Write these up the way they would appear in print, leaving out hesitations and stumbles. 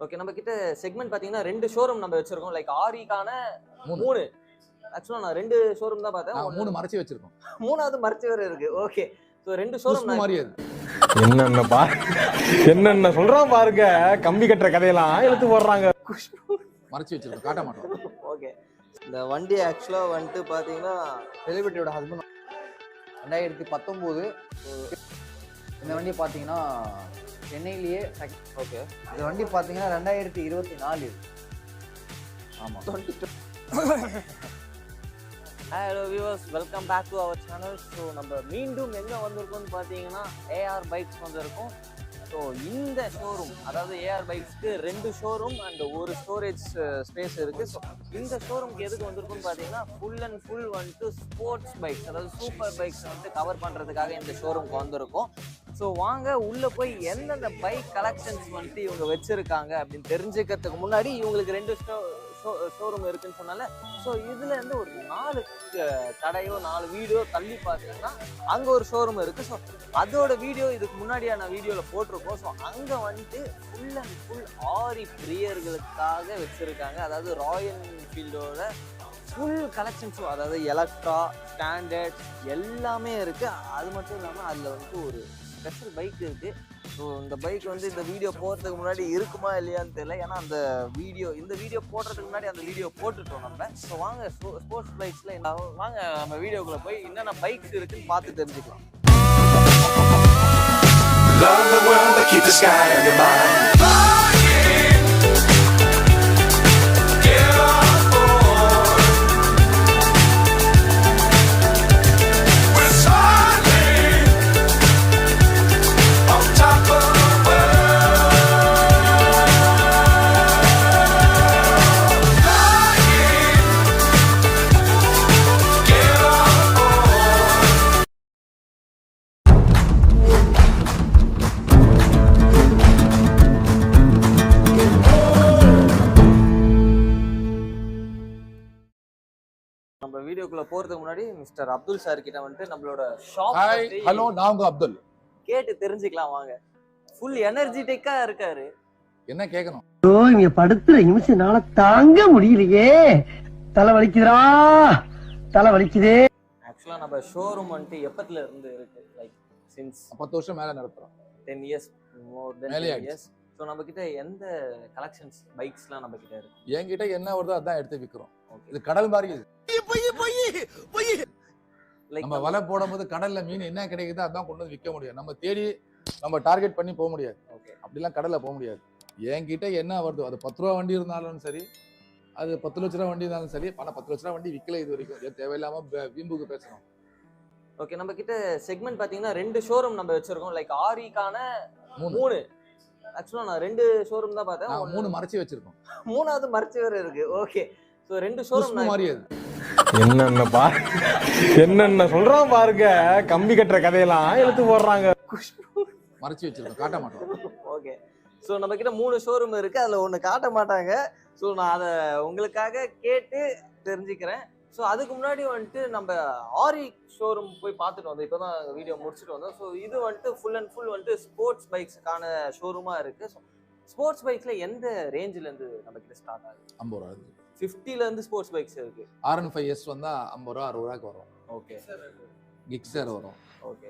Okay, நம்ம கிட்ட segment பாத்தீங்கன்னா 2 ஷோரூம் நம்ம வச்சிருக்கோம். லைக் ஆரிக்கான 3. ஆக்சுவலா நான் 2 ஷோரூம் தான் பார்த்தேன். 3 மறைச்சு வச்சிருக்கோம். 3வது மறைச்சு வேற இருக்கு. ஓகே. சோ 2 ஷோரூம் மாறியது. என்னென்ன சொல்றான் பாருங்க. கம்பி கட்டுற கதையெல்லாம் எடுத்து போடுறாங்க. மறைச்சு வச்சிருக்கோம். காட்ட மாட்டோம். ஓகே. இந்த வண்டி ஆக்சுவலா வந்துட்டு பாத்தீங்கன்னா செலிபிரிட்டியோட ஹஸ்பண்ட் 2019. இந்த வண்டி பார்த்தீங்கன்னா சென்னையிலேயே ஓகே. இந்த வண்டி பார்த்தீங்கன்னா 2024. ஆமா. Hello viewers, welcome back to our channel. So நம்ம மீண்டும் எங்கே வந்திருக்கோம்னு பார்த்தீங்கன்னா ஏஆர் பைக்ஸ் வந்திருக்கோம். ஸோ இந்த ஷோரூம், அதாவது ஏஆர் பைக்ஸ்க்கு 2 ஷோரூம் அண்ட் ஒரு ஸ்டோரேஜ் ஸ்பேஸ் இருக்குது. ஸோ இந்த ஷோரூம்க்கு எதுக்கு வந்திருக்குன்னு பார்த்தீங்கன்னா ஃபுல் அண்ட் ஃபுல் வந்துட்டு ஸ்போர்ட்ஸ் பைக்ஸ், அதாவது சூப்பர் பைக்ஸ் வந்துட்டு கவர் பண்ணுறதுக்காக இந்த ஷோரூம்க்கு வந்திருக்கோம். ஸோ வாங்க உள்ளே போய் எந்தெந்த பைக் கலெக்ஷன்ஸ் வந்துட்டு இவங்க வச்சுருக்காங்க அப்படின்னு தெரிஞ்சுக்கிறதுக்கு முன்னாடி இவங்களுக்கு 2 ஷோரூம் இருக்குன்னு சொன்னால, ஸோ இதுல இருந்து ஒரு 4 கடையோ 4 வீடியோ தள்ளி பார்த்தீங்கன்னா அங்கே ஒரு ஷோரூம் இருக்கு. ஸோ அதோட வீடியோ இதுக்கு முன்னாடியான வீடியோவில் போட்டிருக்கோம். ஸோ அங்கே வந்துட்டு ஃபுல் அண்ட் ஃபுல் ஆரி பிரியர்களுக்காக வச்சிருக்காங்க. அதாவது ராயல் என்ஃபீல்டோட ஃபுல் கலெக்ஷன்ஸும், அதாவது எலக்ட்ரா, ஸ்டாண்டர்ட் எல்லாமே இருக்கு. அது மட்டும் இல்லாமல் அதில் வந்துட்டு ஒரு ஸ்பெஷல் பைக் இருக்கு. ஸோ இந்த பைக் வந்து இந்த வீடியோ போடுறதுக்கு முன்னாடி இருக்குமா இல்லையான்னு தெரியல. ஏன்னா இந்த வீடியோ போடுறதுக்கு முன்னாடி அந்த வீடியோ போட்டுட்டோம் நம்ம. ஸோ வாங்க ஸ்போர்ட்ஸ் பைக்ஸ்ல வாங்க நம்ம வீடியோக்குள்ள போய் என்னென்ன பைக்ஸ் இருக்குன்னு பார்த்து தெரிஞ்சுக்கலாம். Love the world, but keep the sky on your mind. நம்ம வீடியோக்குள்ள போறதுக்கு முன்னாடி மிஸ்டர் அப்துல் சார் கிட்ட வந்துட்டு நம்மளோட ஷாப் ஹலோ, நான் உங்க அப்துல் கேட்டு தெரிஞ்சுக்கலாம் வாங்க. ஃபுல் எனர்ஜெட்டிக்கா இருக்காரு. என்ன கேட்கணும்? இங்க படுத்துற நிமிஷம்னால தாங்க முடியலையே, தலை வலிக்குதுடா, தலை வலிக்குதே. ஆக்சுவலா நம்ம ஷோரூம் வந்துட்டு எப்பத்துல இருந்து இருக்கு? லைக் சின்ஸ் 10 வருஷம் மேல நடத்துறோம். 10 இயர்ஸ், மோர் தென் 10 இயர்ஸ். ஸோ நம்ம கிட்ட எந்த கலெக்ஷன்ஸ் பைக்ஸ்லாம் நம்ம கிட்ட இருக்கு? என்கிட்ட என்ன வருதோ அதான் எடுத்து விற்கிறோம். இது கடல் மாதிரி இது. நம்ம வலை போடும் போது கடல்ல மீன் என்ன கிடைக்குதோ அதான் கொண்டு வந்து விற்க முடியும். நம்ம தேடி நம்ம டார்கெட் பண்ணி போக முடியாது. ஓகே, அப்படிலாம் கடல்ல போக முடியாது. என்கிட்ட என்ன வருதோ, அது 10 ரூபா வண்டி இருந்தாலும் சரி, அது 10 லட்ச ரூபா வண்டி இருந்தாலும் சரி, 10 லட்ச ரூபா வண்டி விற்கல இது வரைக்கும். தேவையில்லாம வீம்புக்கு பேசணும். ஓகே, நம்ம கிட்ட செக்மெண்ட் பாத்தீங்கன்னா 2 ஷோரூம் நம்ம வச்சிருக்கோம். லைக் ஆரிக்கான 3. ஆக்சுவலா நான் 2 ஷோரூம் தான் பார்த்தேன். 3 மறைச்சு வச்சிருக்கோம். 3வது மறைச்சு வேற இருக்கு. ஓகே, ஸோ 2 ஷோரூம் மாறியது. என்னென்ன சொல்றான் பாருங்க. கம்பி கட்டுற கதையெல்லாம் எடுத்து போடுறாங்க. மறைச்சு வச்சிருக்கோம். காட்ட மாட்டோம். ஓகே, ஸோ நம்ம கிட்ட 3 ஷோரூம் இருக்கு. அதுல ஒண்ணு காட்ட மாட்டாங்க. ஸோ நான் அதை உங்களுக்காக கேட்டு தெரிஞ்சுக்கிறேன். ஸோ அதுக்கு முன்னாடி வந்துட்டு நம்ம ஆரி ஷோரூம் போய் பார்த்துட்டு வந்தோம். இப்போ தான் வீடியோ முடிச்சுட்டு வந்தோம். ஸோ இது வந்துட்டு ஃபுல் அண்ட் ஃபுல் வந்துட்டு ஸ்போர்ட்ஸ் பைக்ஸுக்கான ஷோரூமாக இருக்குது. ஸோ ஸ்போர்ட்ஸ் பைக்ஸில் எந்த ரேஞ்சிலேருந்து நம்ம கிட்ட ஸ்டார்ட் ஆகுது? 50 ரூபா இருக்கு. 50லேருந்து ஸ்போர்ட்ஸ் பைக்ஸ் இருக்கு. R15S வந்தா 50 ரூபா 60 ரூபாய்க்கு வரும். ஓகே, கிக்ஸர் வரும். ஓகே,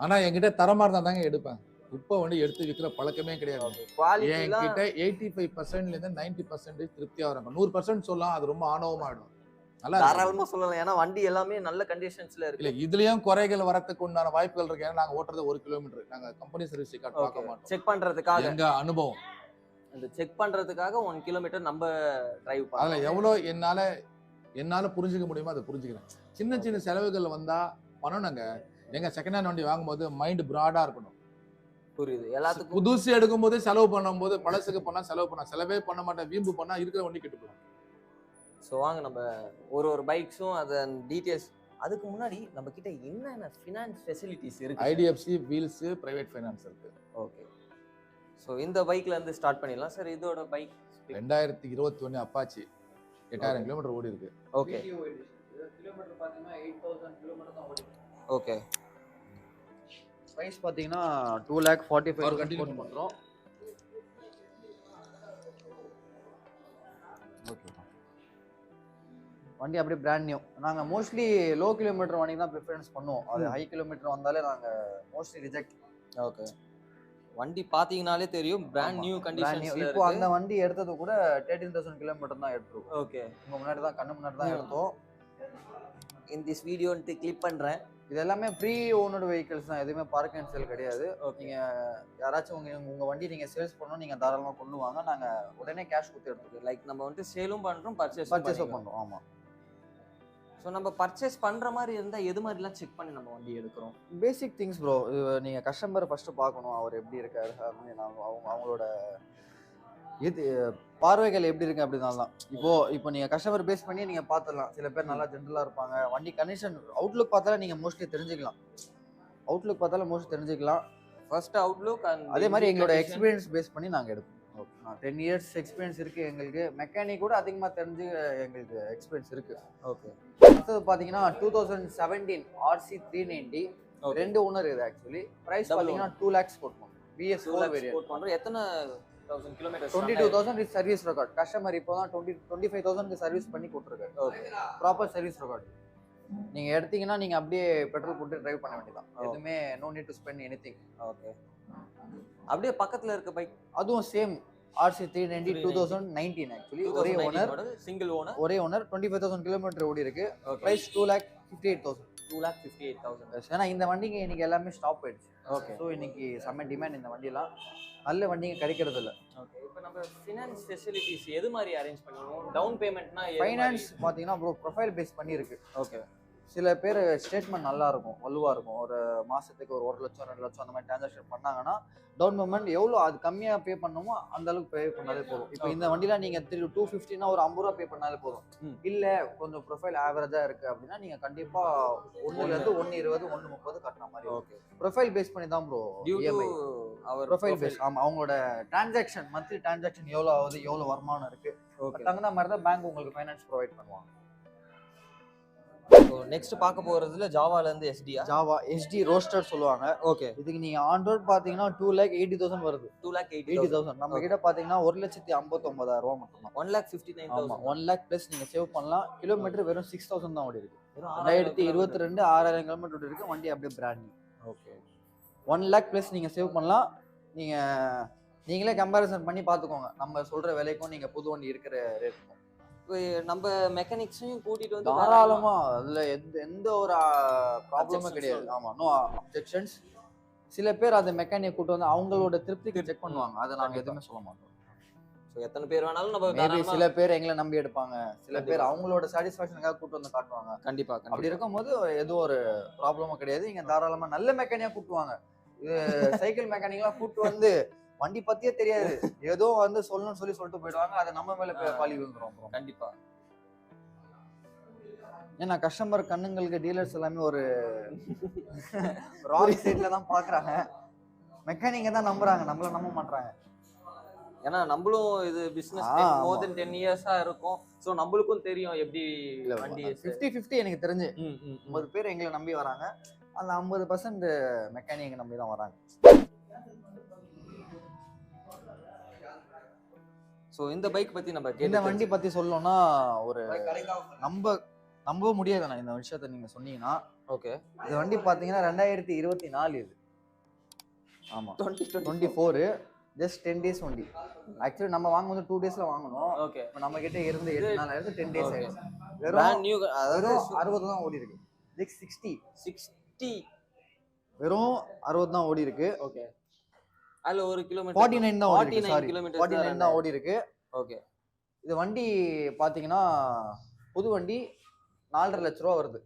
ஆனா என்கிட்ட தரமா இருந்தா தாங்க எடுப்பேன். இப்போ வந்து எடுத்து விற்கிற பழக்கமே கிடையாது. என்கிட்ட 85%ல இருந்து 90% திருப்தியா வராங்க. 100% சொல்லலாம், அது ரொம்ப ஆணவமாயிடும். நல்லா தாராளமா சொல்லலாம். ஏன்னா வண்டி எல்லாமே நல்ல கண்டிஷன்ஸ்ல இருக்கு. இல்ல, இதுலயும் குறைகள் வரதுக்கு உண்டான வாய்ப்புகள் இருக்கு. ஏன்னா நாங்க ஓட்டுறது 1 கிலோமீட்டர். நாங்க கம்பெனி சர்வீஸ் ரெக்கார்ட் பார்க்க மாட்டோம். செக் பண்றதுக்காக எங்க அனுபவம் அந்த செக் பண்றதுக்காக 1 கிலோமீட்டர் நம்ம டிரைவ் பண்ணலாம். அதுல எவ்வளவு என்னால புரிஞ்சுக்க முடியுமோ அதை புரிஞ்சுக்கிறேன். சின்ன சின்ன செலவுகள் வந்தா பண்ணணுங்க. எங்க செகண்ட் ஹேண்ட் வண்டி வாங்கும்போது மைண்ட் பிராடா இருக்கணும். புரியுது. எல்லாத்துக்கும் புதுசு எடுக்கும் போது செலவு பண்ணும்போது பழசுக்கு பண்ணா செலவே பண்ண மாட்டேன். வீம்பு பண்ணா இருக்கிற வண்டி கெட்டு போகும். ஸோ வாங்க நம்ம ஒரு பைக்ஸும் அதன் டீட்டெயில்ஸ். அதுக்கு முன்னாடி நம்ம கிட்ட என்னென்ன ஃபினான்ஸ் ஃபெசிலிட்டிஸ் இருக்கு? IDFC, வீல்ஸ், பிரைவேட் ஃபைனான்ஸ் இருக்கு. ஓகே, ஸோ இந்த பைக்ல இருந்து ஸ்டார்ட் பண்ணிடலாம் சார். இதோட பைக் 2021 அப்பாச்சி 8000 கிலோமீட்டர் ஓடி இருக்கு. ஓகே, கிலோமீட்டர் பார்த்தீங்கன்னா 8000 கிலோமீட்டர் தான் ஓடி. ஓகே, பிரைஸ் பார்த்தீங்கன்னா 2,45,000 பண்றோம். வண்டி அப்படியே பிராண்ட் நியூ. நாங்கள் மோஸ்ட்லி லோ கிலோமீட்டர் வண்டி தான் ப்ரிஃபரன்ஸ் பண்ணுவோம். அது ஹை கிலோமீட்டர் வந்தாலே நாங்கள் மோஸ்ட்லி ரிஜெக்ட். ஓகே. வண்டி பார்த்தீங்கனாலே தெரியும் பிராண்ட் நியூ கண்டிஷன்ஸ்ல இப்போ அந்த வண்டி எடுத்தது கூட 13,000 கிலோமீட்டர் தான் எடுத்துருக்கோம். ஓகே. உங்க முன்னாடி தான் கண்ணு முன்னாடி தான் எடுத்தோம். இன் திஸ் வீடியோன்ட்டு கிளிப் பண்ணுறேன். இது எல்லாமே ப்ரீ ஓனர்டு வெஹிக்கிள்ஸ் தான், எதுவுமே பார்க் அண்ட் சேல் கிடையாது. நீங்கள் யாராச்சும் உங்கள் வண்டி நீங்கள் சேல்ஸ் பண்ணணும், நீங்கள் தாராளமாக கொண்டு வாங்க, நாங்கள் உடனே கேஷ் கொடுத்து எடுத்துக்கோம். லைக் நம்ம வந்துட்டு சேலும் பண்ணுறோம், பர்ச்சேஸும் பண்ணுறோம். ஆமாம். ஸோ நம்ம பர்ச்சேஸ் பண்ணுற மாதிரி இருந்தால் எது மாதிரிலாம் செக் பண்ணி நம்ம வண்டி எடுக்கிறோம்? Basic things bro. நீங்கள் கஸ்டமரை ஃபஸ்ட்டு பார்க்கணும், அவர் எப்படி இருக்காரு அப்படின்னு. அவங்களோட இது பார்வைகள் எப்படி இருக்கு அப்படின்னால தான். இப்போ நீங்கள் கஸ்டமர் பேஸ் பண்ணி நீங்கள் பார்த்துடலாம். சில பேர் நல்லா ஜென்ரலாக இருப்பாங்க. வண்டி கண்டிஷன் அவுட்லுக் பார்த்தாலே நீங்கள் மோஸ்ட்லி தெரிஞ்சுக்கலாம். First Outlook. அதே மாதிரி எங்களோட எக்ஸ்பீரியன்ஸ் பேஸ் பண்ணி நாங்கள் எடுப்போம். 10 years எக்ஸ்பீரியன்ஸ் இருக்குது எங்களுக்கு. மெக்கானிக் கூட அதிகமாக தெரிஞ்சு எங்களுக்கு எக்ஸ்பீரியன்ஸ் இருக்குது. ஓகே. அடுத்தது பார்த்தீங்கன்னா 2017 RC 390 2 ஓனர் இது. ஆக்சுவலி ப்ரைஸ் பார்த்தீங்கன்னா 2 lakhs போட்டோம். BS4 variant. எத்தனை 1000 kilometre? 22,000 is service record. Customer இப்போ தான் 25,000 சர்வீஸ் பண்ணி கொடுத்துருக்காரு. ஓகே. Proper service record. நீங்கள் எடுத்தீங்கன்னா நீங்கள் அப்படியே பெட்ரோல் போட்டு டிரைவ் பண்ண வேண்டியதான். எதுவுமே no need to spend anything. Okay. அப்படியே பக்கத்தில் இருக்க பைக் அதுவும் சேம் RC 390 2019 ஆக்சுவலி. ஒரே ஓனர், சிங்கிள் ஓனர், ஒரே ஓனர். 25,000 கிலோமீட்டர் ஓடி இருக்கு. ப்ரைஸ் 2,58,000. 2,58,000. ஏன்னா இந்த வண்டிங்க இன்னைக்கு எல்லாமே ஸ்டாப் ஆயிடுச்சு. ஓகே. ஸோ இன்னைக்கு செம்ம டிமாண்ட் இந்த வண்டியெல்லாம். நல்ல வண்டிங்க கிடைக்கிறது இல்லை. ஓகே. இப்போ நம்ம ஃபினான்ஸ் ஃபெசிலிட்டிஸ் எது மாதிரி அரேஞ்ச் பண்ணுவோம்? டவுன் பேமெண்ட்னா ஃபைனான்ஸ் பார்த்தீங்கன்னா ப்ரோ ப்ரொஃபைல் பேஸ் பண்ணியிருக்கு. ஓகே. சில பேர் ஸ்டேட்மெண்ட் நல்லா இருக்கும், வலுவாக இருக்கும். ஒரு மாதத்துக்கு ஒரு 1 லட்சம் 2 லட்சம் அந்த மாதிரி டிரான்சாக்ஷன் பண்ணாங்கன்னா டவுன் பேமெண்ட் எவ்வளோ அது கம்மியாக பே பண்ணணுமோ அந்த அளவுக்கு பே பண்ணாலே போதும். இப்போ இந்த வண்டியில் நீங்கள் 250னா ஒரு 50 ரூபா பே பண்ணாலே போதும். இல்லை கொஞ்சம் ப்ரொஃபைல் ஆவரேஜாக இருக்குது அப்படின்னா நீங்கள் கண்டிப்பாக 1 120 130 கட்டுற மாதிரி. ஓகே. ப்ரொஃபைல் பேஸ் பண்ணி தான் ப்ரோ இஎம்ஐ. Profile base. ஆமாம். அவங்களோட டிரான்சாக்ஷன் மந்த்லி டிரான்சாக்ஷன் எவ்வளோ ஆகுது, எவ்வளோ வருமானம் இருக்குது, தகுந்த மாதிரி தான் பேங்க் உங்களுக்கு ஃபைனான்ஸ் ப்ரொவைட் பண்ணுவாங்க. நெக்ஸ்ட் பார்க்க போறதுல ஜாவாலேருந்து எஸ்டியா? ஜாவா எஸ்டி ரோஸ்டர் சொல்லுவாங்க. ஓகே. இதுக்கு நீங்கள் ஆன் ரோட் பார்த்தீங்கன்னா 2,80,000 வருது. 2,80,000. நம்ம கிட்ட பார்த்தீங்கன்னா 1,59,000 ரூபா மட்டும் தான். 1,59,000. 1 lakh ப்ளஸ் நீங்கள் சேவ் பண்ணலாம். கிலோமீட்டர் வெறும் 6,000 தான் ஓடி இருக்கு. 2022 6,000 கிலோமீட்டர் ஓடி இருக்கு. வண்டி அப்படியே brand new. Okay. 1 lakh plus நீங்கள் சேவ் பண்ணலாம். நீங்களே கம்பேரிசன் பண்ணி பார்த்துக்கோங்க. நம்ம சொல்கிற விலைக்கும் நீங்கள் புது வண்டி இருக்கிற ரேட்டுக்கும். நம்ம மெக்கானிக்ஸையும் கூட்டிட்டு வந்து தாராளமா அதுல எந்த ஒரு ப்ராப்ளமும் கிடையாது. ஆமா, நோ அப்ஜெக்ஷன்ஸ். சில பேர் அந்த மெக்கானிக் கூட்டு வந்து அவங்களோட திருப்திக்கு செக் பண்ணுவாங்க. அதை நாங்க எதுவுமே சொல்ல மாட்டோம். ஸோ எத்தனை பேர் வேணாலும் நம்ம மேபி சில பேர் எங்களை நம்பி எடுப்பாங்க, சில பேர் அவங்களோட சாட்டிஸ்ஃபேக்ஷனுக்காக கூட்டு வந்து காட்டுவாங்க. கண்டிப்பா. அப்படி இருக்கும்போது எதுவும் ஒரு ப்ராப்ளமும் கிடையாது. இங்க தாராளமா நல்ல மெக்கானிக்கா கூட்டுவாங்க. இது சைக்கிள் மெக்கானிக்லாம் கூட்டு வந்து வண்டி பத்தியே தெரியாது, ஏதோ வந்து சொல்லணும்னு சொல்லிட்டு போயிடுவாங்க. அதை நம்ம மேல பழி விழுந்துரும். கண்டிப்பா. ஏன்னா கஸ்டமர் கண்ணுங்களுக்கு டீலர்ஸ் எல்லாமே ஒரு ராங் சைட்ல தான் பாக்குறாங்க. மெக்கானிக்க தான் நம்புறாங்க, நம்மள நம்ப மாட்டாங்க. ஏன்னா நம்மளும் இது பிசினஸ் மோர் தென் 10 இயர்ஸா இருக்கும். ஸோ நம்மளுக்கும் தெரியும் எப்படி வண்டி. 50-50 எனக்கு தெரிஞ்சு 50 பேர் எங்களை நம்பி வராங்க. அந்த 50% மெக்கானிக் நம்பி தான் வராங்க. ஸோ இந்த பைக் பத்தி நம்ம இந்த வண்டி பத்தி சொல்லணும்னா ஒரு நம்ப முடியாதுண்ணா இந்த விஷயத்த நீங்க சொன்னீங்கன்னா. ஓகே. இந்த வண்டி பாத்தீங்கன்னா 2024 இது. ஆமா, 2024 ஜஸ்ட் 10 days வண்டி. ஆக்சுவலி நம்ம வாங்கும்போது 2 daysல வாங்கணும். ஓகே. இப்போ நம்ம கிட்ட இருந்து 8 நாள் ஆயிடுச்சு, 10 days ஆயிடுச்சு. வெறும் நியூ, அதாவது 60 தான் ஓடி இருக்கு. 60 வெறும் 60 தான் ஓடி இருக்கு. ஓகே. அதுல ஒரு கிலோமீட்டர் 49 தான் ஓடி இருக்கு. சாரி, 49 தான் ஓடி இருக்கு. ஓகே. இது வண்டி பாத்தீங்கன்னா புது வண்டி 4.5 லட்ச ரூபா வருது.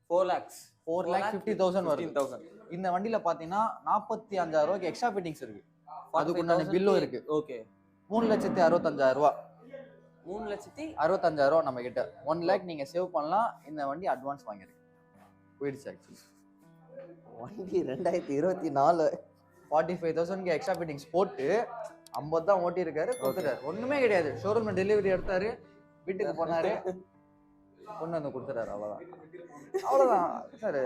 4,50,000 வருது. இந்த வண்டியில பாத்தீங்கன்னா 45,000 ரூபாய்க்கு எக்ஸ்ட்ரா ஃபிட்டிங்ஸ் இருக்கு. அதுக்கு உண்டான பில்லும் இருக்கு. ஓகே. 3,65,000 ரூபா. 3,65,000 ரூபா நம்ம கிட்ட. 1 lakh நீங்க சேவ் பண்ணலாம். இந்த வண்டி அட்வான்ஸ் வாங்கிருக்கு. போயிடுச்சு. ஆக்சுவலி வண்டி 2024 45,000 எக்ஸ்ட்ரா ஃபிட்டிங்ஸ் போட்டு 50 தான் ஓட்டி இருக்காரு, கொடுத்துட்டாரு. ஒண்ணுமே கிடையாது. ஷோரூம்ல டெலிவரி எடுத்தாரு, வீட்டுக்கு போனாரு, கொண்டு வந்து கொடுத்துட்டாரு. அவ்வளவுதான் சார்.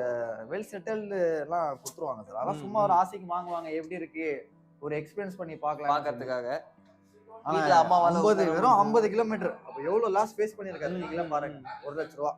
வெல் செட்டில்டு எல்லாம் கொடுத்துருவாங்க சார். அதெல்லாம் சும்மா ஒரு ஆசைக்கு வாங்குவாங்க. எப்படி இருக்கு ஒரு எக்ஸ்பீரியன்ஸ் பண்ணி பார்க்கறதுக்காக. வீட்டுல அம்மாவால 50 வெறும் 50 கிலோமீட்டர். அப்ப எவ்வளவு லாஸ் ஃபேஸ் பண்ணிருக்காரு நீங்களே பாருங்க. 1 லட்ச ரூபா